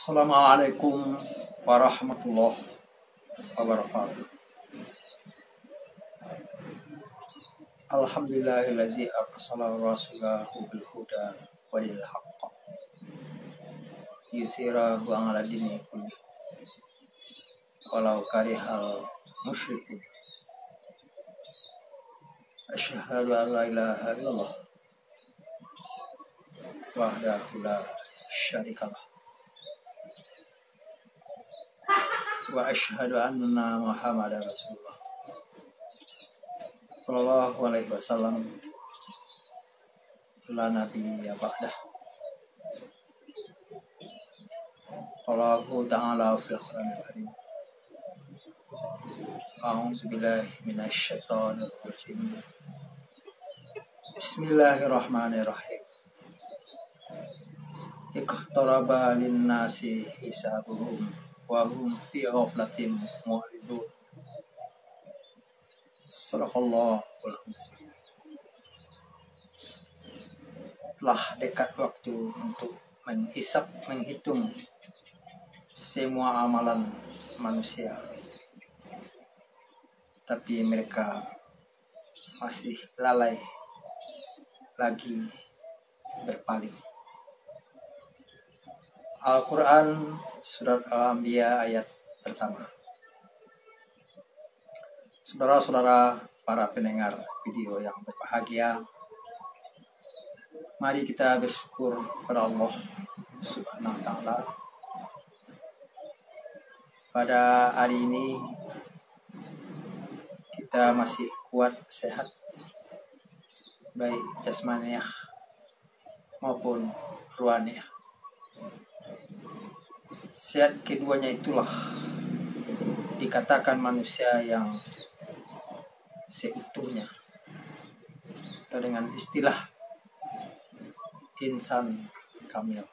Assalamualaikum warahmatullahi wabarakatuh. Alhamdulillahillazi arsala rasulahu bil huda wa dinil haqq yusirahu ala dini kulli walau karihal musyrikun. Asyhadu an la ilaha illallah wahdahu la syarikalah wa asyhadu anna Muhammadar Rasulullah sallallahu alaihi wasallam la nabiyya ba'dah. Allahu ta'ala fil Qur'anil Karim. A'udzu billahi minasy syaithanir rajim. Bismillahirrahmanirrahim. Iqtaraba lin-nasi hisabuhum wa hum fi ghaflatin mu'ridun. Shadaqallahul azim. Telah dekat waktu untuk menghitung semua amalan manusia, tapi mereka masih lalai lagi berpaling. Al-Quran Surat Al-Anbiya ayat pertama. Saudara-saudara para pendengar video yang berbahagia, mari kita bersyukur kepada Allah Subhanahu wa Ta'ala. Pada hari ini kita masih kuat, sehat, baik jasmaniah maupun ruhaniah. Sehat keduanya itulah dikatakan manusia yang seutuhnya, atau dengan istilah insan kamil.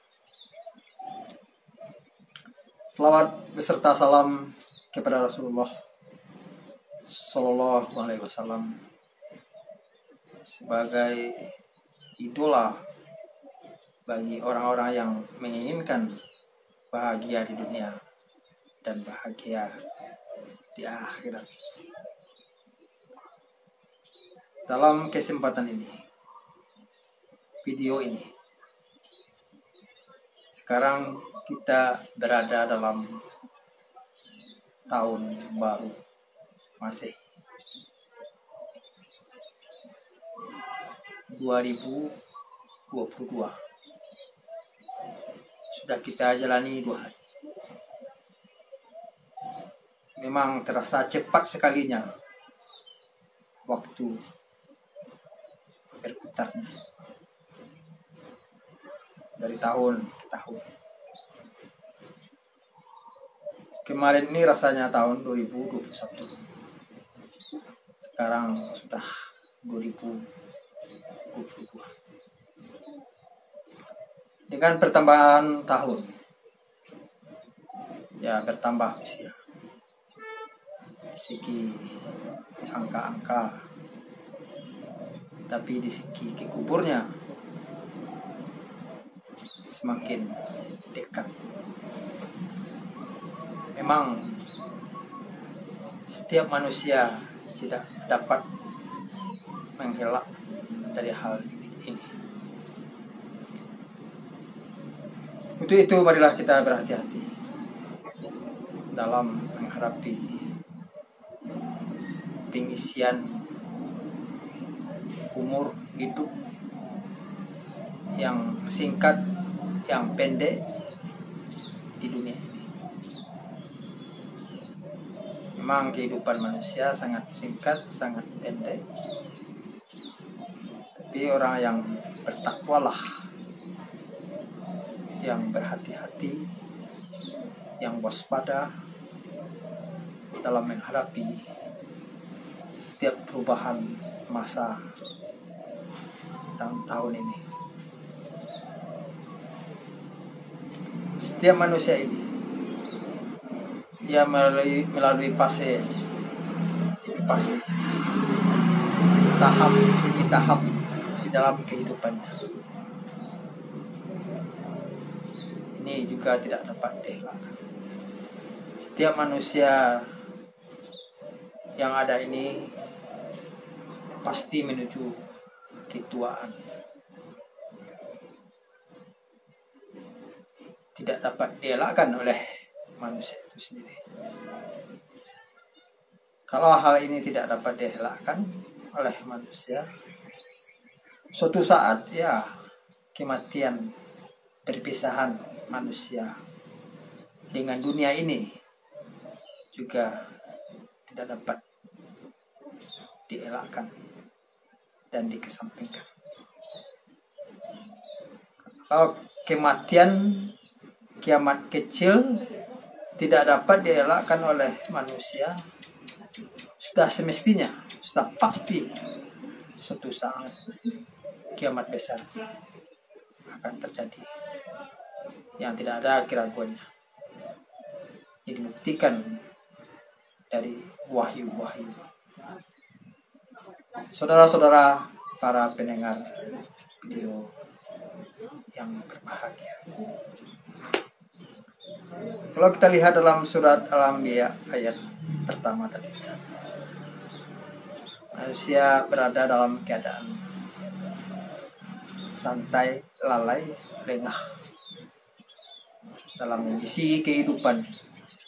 Selawat beserta salam kepada Rasulullah Sallallahu Alaihi Wasallam sebagai idola bagi orang-orang yang menginginkan bahagia di dunia dan bahagia di akhirat. Dalam kesempatan ini, video ini, sekarang kita berada dalam tahun baru Masehi 2022. Sudah kita jalani 2 hari. Memang terasa cepat sekalinya waktu berputar dari tahun ke tahun. Kemarin ini rasanya tahun 2021. Sekarang sudah 2022. Dengan pertambahan tahun, ya bertambah usia. Segi angka-angka, tapi di segi kekuburnya semakin dekat. Memang setiap manusia tidak dapat mengelak dari hal ini. Untuk itu marilah kita berhati-hati dalam menghadapi pengisian umur hidup yang singkat, yang pendek di dunia ini. Memang kehidupan manusia sangat singkat, sangat pendek. Tapi orang yang bertakwalah, yang berhati-hati, yang waspada dalam menghadapi setiap perubahan masa dalam tahun ini. Setiap manusia ini ia melalui fase tahap demi tahap di dalam kehidupannya. Ini ini juga tidak dapat dielakkan. Setiap manusia yang ada ini pasti menuju ketuaan. Tidak dapat dielakkan oleh manusia itu sendiri. Kalau hal ini tidak dapat dielakkan oleh manusia, suatu saat ya kematian, perpisahan manusia dengan dunia ini juga tidak dapat dielakkan dan dikesampingkan. Kalau kematian, kiamat kecil tidak dapat dielakkan oleh manusia, sudah semestinya, sudah pasti suatu saat kiamat besar akan terjadi yang tidak ada keraguannya. Ini dibuktikan dari wahyu-wahyu. Saudara-saudara para pendengar video yang berbahagia, kalau kita lihat dalam surat Al-Anbiya ayat pertama tadi, manusia berada dalam keadaan santai, lalai, lengah dalam mengisi kehidupan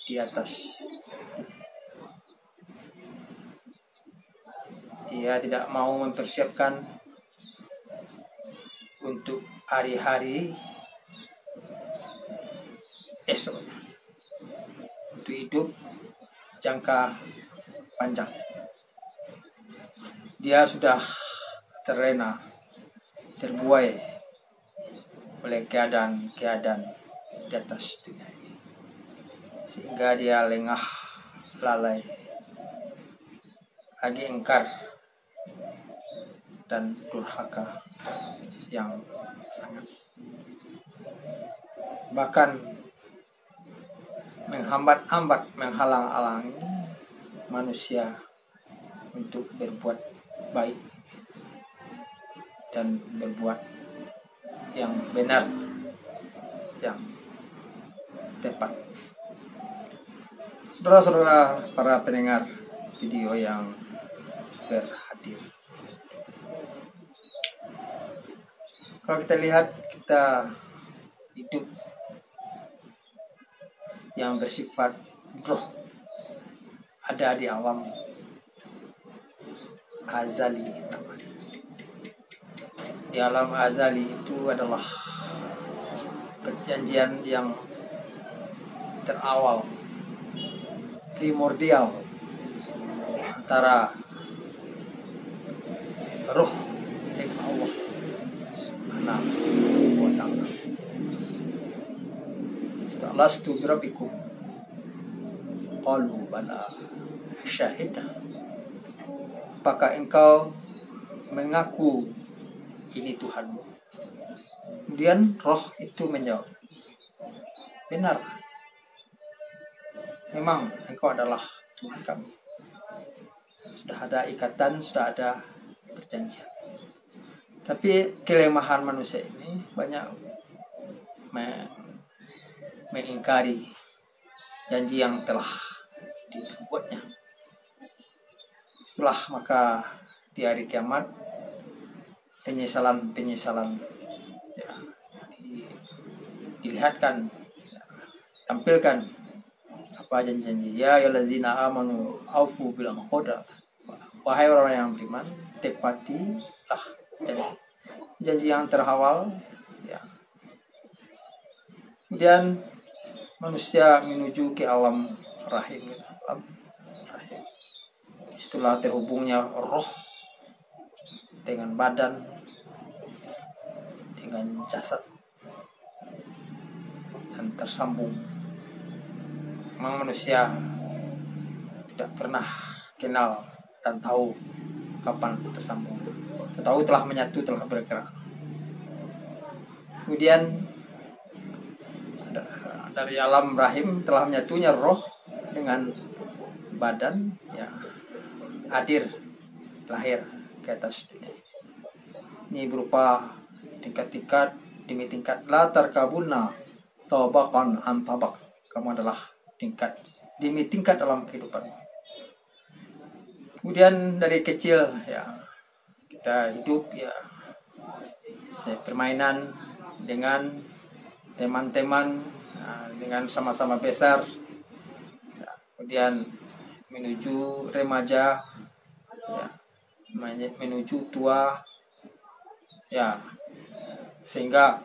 di atas. Dia tidak mau mempersiapkan untuk hari-hari esoknya, untuk hidup jangka panjang. Dia sudah terlena, terbuai oleh keadaan-keadaan di atas dunia ini, sehingga dia lengah, lalai, lagi engkar dan durhaka yang sangat, bahkan menghambat-hambat, menghalang-halangi manusia untuk berbuat baik dan berbuat yang benar, yang tepat. Saudara-saudara para pendengar video yang berhadir, kalau kita lihat, kita hidup yang bersifat roh ada di alam azali namanya. Di alam azali itu adalah perjanjian yang terawal, primordial antara roh dengan Allah Subhanahu wa ta'ala. Istalastu birabbikum qalu bala syahida. Apakah engkau mengaku ini Tuhanmu? Kemudian roh itu menjawab, benar, memang engkau adalah Tuhan kami. Sudah ada ikatan, sudah ada perjanjian. Tapi kelemahan manusia ini banyak mengingkari janji yang telah dibuatnya. Itulah maka di hari kiamat penyesalan ya, dilihatkan, ya, tampilkan apa janji-janji. Ya ayyuhallazina amanu aufu bil uqud. Wahai orang yang beriman, tepatilah janji yang terhawal, ya. Kemudian manusia menuju ke alam rahim. Setelah terhubungnya roh dengan badan, dengan jasad, dan tersambung. Memang manusia tidak pernah kenal dan tahu kapan tersambung. Tahu telah menyatu, telah bergerak. Kemudian dari alam rahim telah menyatunya roh dengan badan, ya, hadir, lahir ke atas dunia. Ini berupa tingkat-tingkat demi tingkat. La tarkabunna tabaqan an tabaq. Kamu adalah tingkat demi tingkat dalam kehidupan. Kemudian dari kecil ya kita hidup ya permainan dengan teman-teman, dengan sama-sama besar. Ya, kemudian menuju remaja, ya, menuju tua, ya, sehingga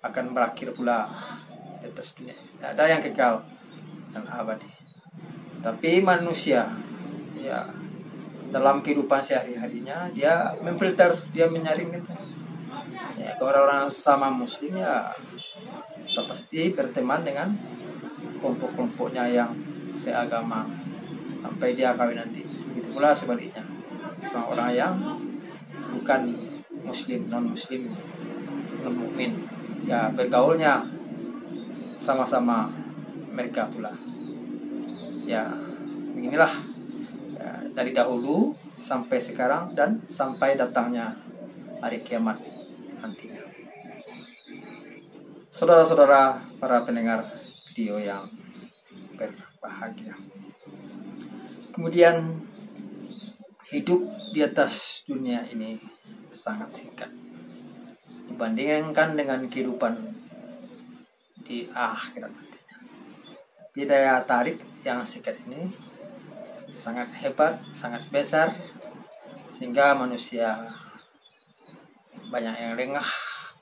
akan berakhir pula di atas dunia. Tidak ada yang kekal dan abadi. Tapi manusia, ya, dalam kehidupan sehari-harinya dia memfilter, dia menyaring gitu. Ya, orang-orang sama muslim ya kita pasti berteman dengan kelompok-kelompoknya yang seagama sampai dia kawin nanti. Begitu pula sebaliknya, orang-orang yang bukan muslim, non muslim, non mukmin ya bergaulnya sama-sama mereka pula. Ya beginilah ya, dari dahulu sampai sekarang dan sampai datangnya hari kiamat nantinya. Saudara-saudara para pendengar video yang berbahagia. Kemudian hidup di atas dunia ini sangat singkat dibandingkan dengan kehidupan di akhirat nantinya. Daya tarik yang singkat ini sangat hebat, sangat besar, sehingga manusia banyak yang lengah,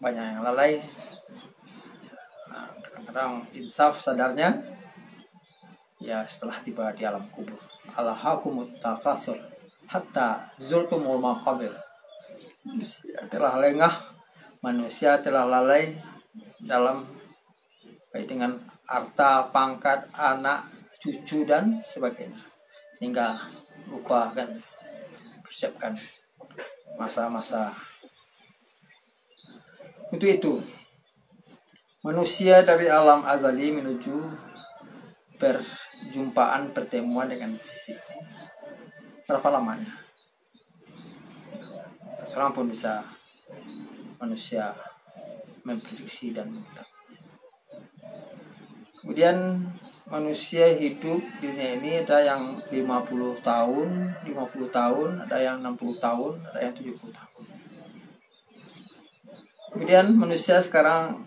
banyak yang lalai. Kadang-kadang insaf sadarnya ya setelah tiba di alam kubur. Alhaakumut takatsur hatta zultumul maqabir. Manusia telah lengah, manusia telah lalai dalam baik dengan harta, pangkat, anak, cucu dan sebagainya, sehingga lupa kan persiapkan masa-masa. Untuk itu manusia dari alam azali menuju perjumpaan, pertemuan dengan fisik. Berapa lamanya? Seorang pun bisa manusia memprediksi dan mengetahui. Kemudian manusia hidup di dunia ini ada yang 50 tahun, 50 tahun, ada yang 60 tahun, ada yang 70 tahun. Kemudian manusia sekarang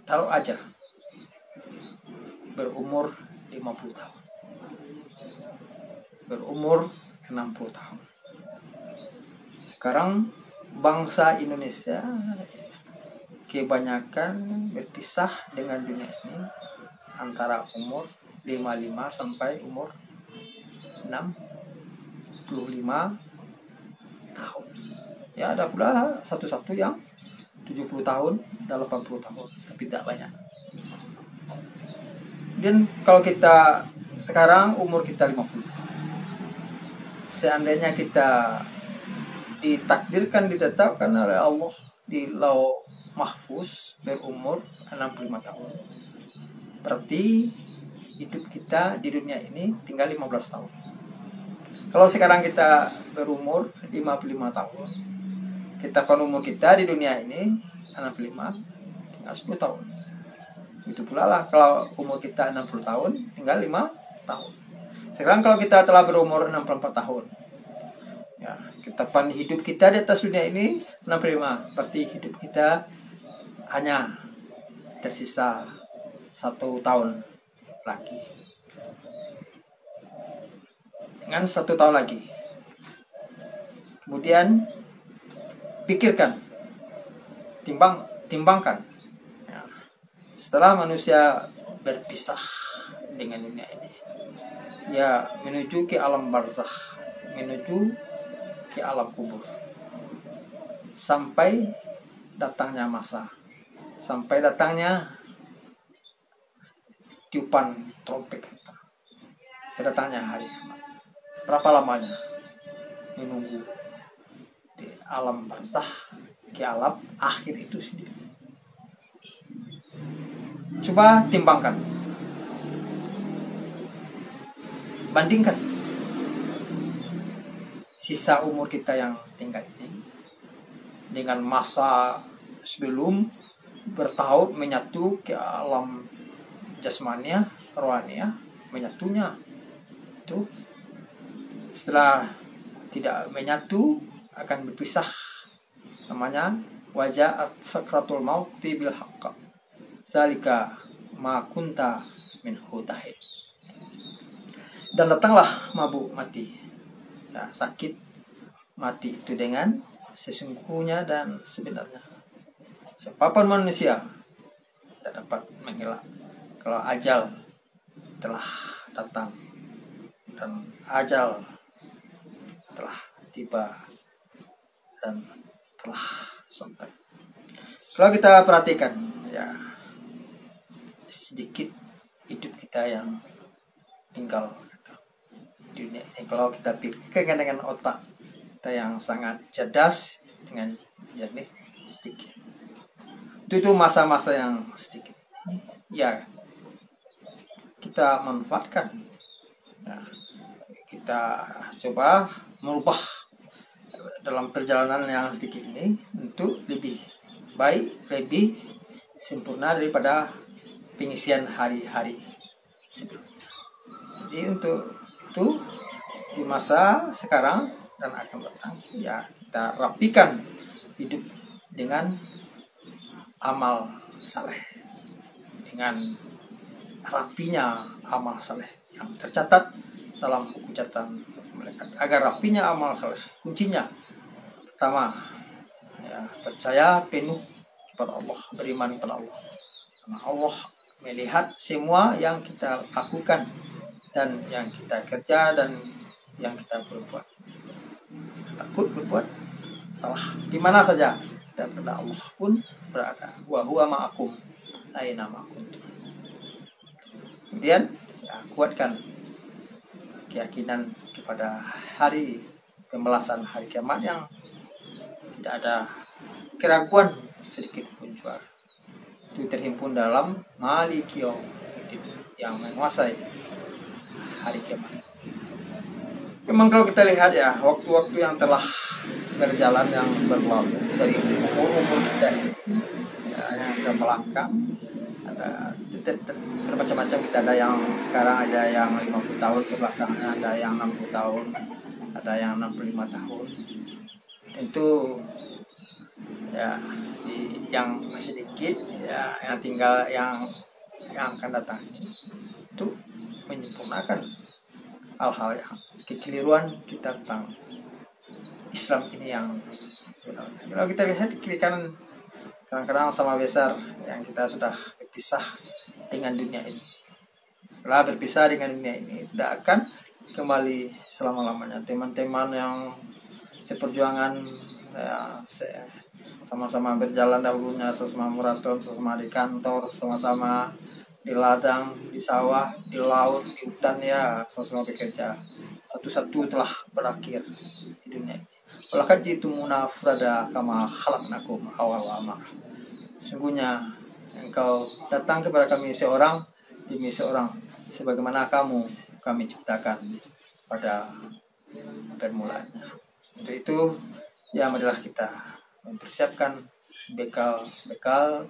taruh aja berumur 50 tahun, berumur 60 tahun. Sekarang bangsa Indonesia kebanyakan berpisah dengan dunia ini antara umur 55 sampai umur 65 tahun. Ya ada pula satu-satu yang 70 tahun dan 80 tahun, tapi tidak banyak. Dan kalau kita sekarang umur kita 50, seandainya kita ditetapkan oleh Allah di Lauh Mahfuz berumur 65 tahun, berarti hidup kita di dunia ini tinggal 15 tahun. Kalau sekarang kita berumur 55 tahun, kita kan umur kita di dunia ini 65, tinggal 10 tahun. Itu pula lah kalau umur kita 60 tahun, tinggal 5 tahun. Sekarang kalau kita telah berumur 64 tahun, ya, kita pan hidup kita di atas dunia ini 65, berarti hidup kita hanya tersisa 1 tahun lagi. Dengan 1 tahun lagi. Kemudian pikirkan, timbangkan. Ya, setelah manusia berpisah dengan dunia ini, ya menuju ke alam barzakh, menuju ke alam kubur, sampai datangnya masa, sampai datangnya tiupan trompet kita, kedatangnya hari kiamat. Berapa lamanya menunggu di alam barzakh ke alam akhir itu sendiri? Coba timbangkan, bandingkan sisa umur kita yang tinggal ini dengan masa sebelum bertaut menyatu ke alam jasmania, rohania, menyatunya itu. Setelah tidak menyatu akan berpisah, namanya waja'at sakratul mauti bil haqq zalika ma kunta minhu tahid. Dan datanglah mabuk mati, ya, sakit mati itu dengan sesungguhnya dan sebenarnya. Siapapun manusia tak dapat mengelak kalau ajal telah datang dan ajal telah tiba dan telah sampai. Kalau kita perhatikan, ya, sedikit hidup kita yang tinggal di dunia ini. Kalau kita pikirkan dengan otak kita yang sangat cerdas, dengan jernih, sedikit. Itu masa-masa yang sedikit. Ya, kita manfaatkan. Nah, kita coba merubah dalam perjalanan yang sedikit ini untuk lebih baik, lebih sempurna daripada pengisian hari-hari sebelumnya. Jadi untuk itu di masa sekarang dan akan datang, ya, kita rapikan hidup dengan amal saleh, dengan rapinya amal saleh yang tercatat dalam buku catatan malaikat. Agar rapinya amal saleh, kuncinya pertama, ya, percaya penuh kepada Allah, beriman kepada Allah. Karena Allah melihat semua yang kita lakukan dan yang kita kerja dan yang kita berbuat. Takut berbuat salah di mana saja kita berada, Allah pun berada. Wa huwa ma'akum aina ma kuntum. Kemudian, ya, kuatkan keyakinan kepada hari pembalasan, hari kiamat yang tidak ada keraguan sedikit pun juga. Itu terhimpun dalam Maliki Yaumiddin, yang menguasai hari kiamat. Memang kalau kita lihat, ya, waktu-waktu yang telah berjalan, yang berlalu dari umur-umur kita, ya, yang ke belakang, ada bermacam-macam. Kita ada yang sekarang, ada yang 50 tahun ke belakang, ada yang 60 tahun, ada yang 65 tahun. Itu, ya, yang sedikit, ya, yang tinggal, yang akan datang itu menyempurnakan hal-hal yang kekeliruan kita tentang Islam ini yang sebenarnya. Kalau kita lihat di kiri kanan, kadang-kadang sama besar yang kita sudah berpisah dengan dunia ini. Setelah berpisah dengan dunia ini, tidak akan kembali selama-lamanya. Teman-teman yang seperjuangan, ya, sama-sama berjalan dahulunya, sama-sama maraton, sama-sama di kantor, sama-sama di ladang, di sawah, di laut, di hutan, ya, sama-sama bekerja. Satu-satu telah berakhir di dunia ini. Walaqad ji'tumuna furada kama khalaqnakum awwala marrah. Sungguhnya engkau datang kepada kami seorang demi seorang, sebagaimana kami ciptakan pada permulaannya. Untuk itu, ya, marilah kita mempersiapkan bekal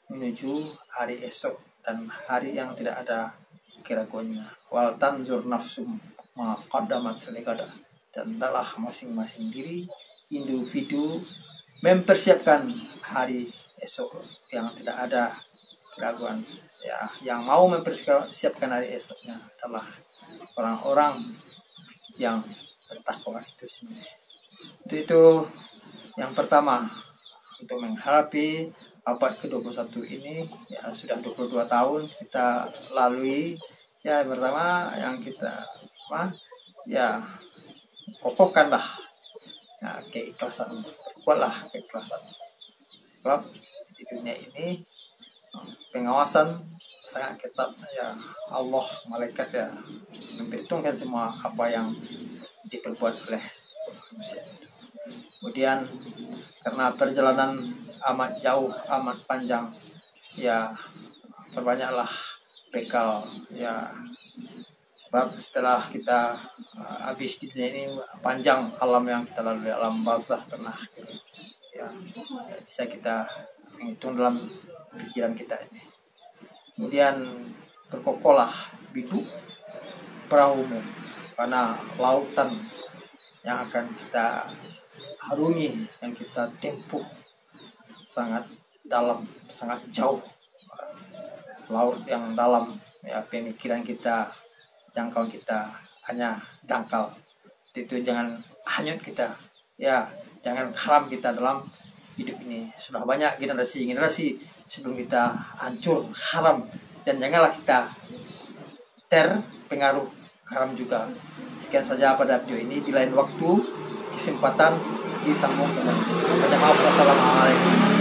menuju hari esok dan hari yang tidak ada keraguannya. Wal tanzur nafsum ma qaddamat saligada. Dan adalah masing-masing diri, individu, mempersiapkan hari esok yang tidak ada keraguan. Ya, yang mau mempersiapkan hari esoknya adalah orang-orang yang bertakwa itu sendiri. Itu yang pertama, untuk menghadapi abad ke-21 ini, ya, sudah 22 tahun kita lalui. Ya, pertama yang kita, ya, kokohkanlah, ya, keikhlasan, kuatlah keikhlasan. Sebab di dunia ini pengawasan sangat ketat, ya. Allah, malaikat, ya, memperhitungkan semua apa yang diperbuat oleh manusia. Kemudian karena perjalanan amat jauh, amat panjang, ya, perbanyaklah bekal, ya. Sebab setelah kita habis di dunia ini, panjang alam yang kita lalui, alam barzakh dan akhir. Ya, bisa kita menghitung dalam pikiran kita ini. Kemudian berkokolah bidu perahumu, karena lautan yang akan kita harungi, yang kita tempuh sangat dalam, sangat jauh. Laut yang dalam, ya, pemikiran kita, jangkauan kita hanya dangkal. Itu jangan hanyut kita, ya, jangan karam kita dalam hidup ini. Sudah banyak generasi sebelum kita hancur haram, dan janganlah kita terpengaruh haram juga. Sekian saja pada video ini, di lain waktu kesempatan disambung dengan. Banyak maaf. Wassalamualaikum.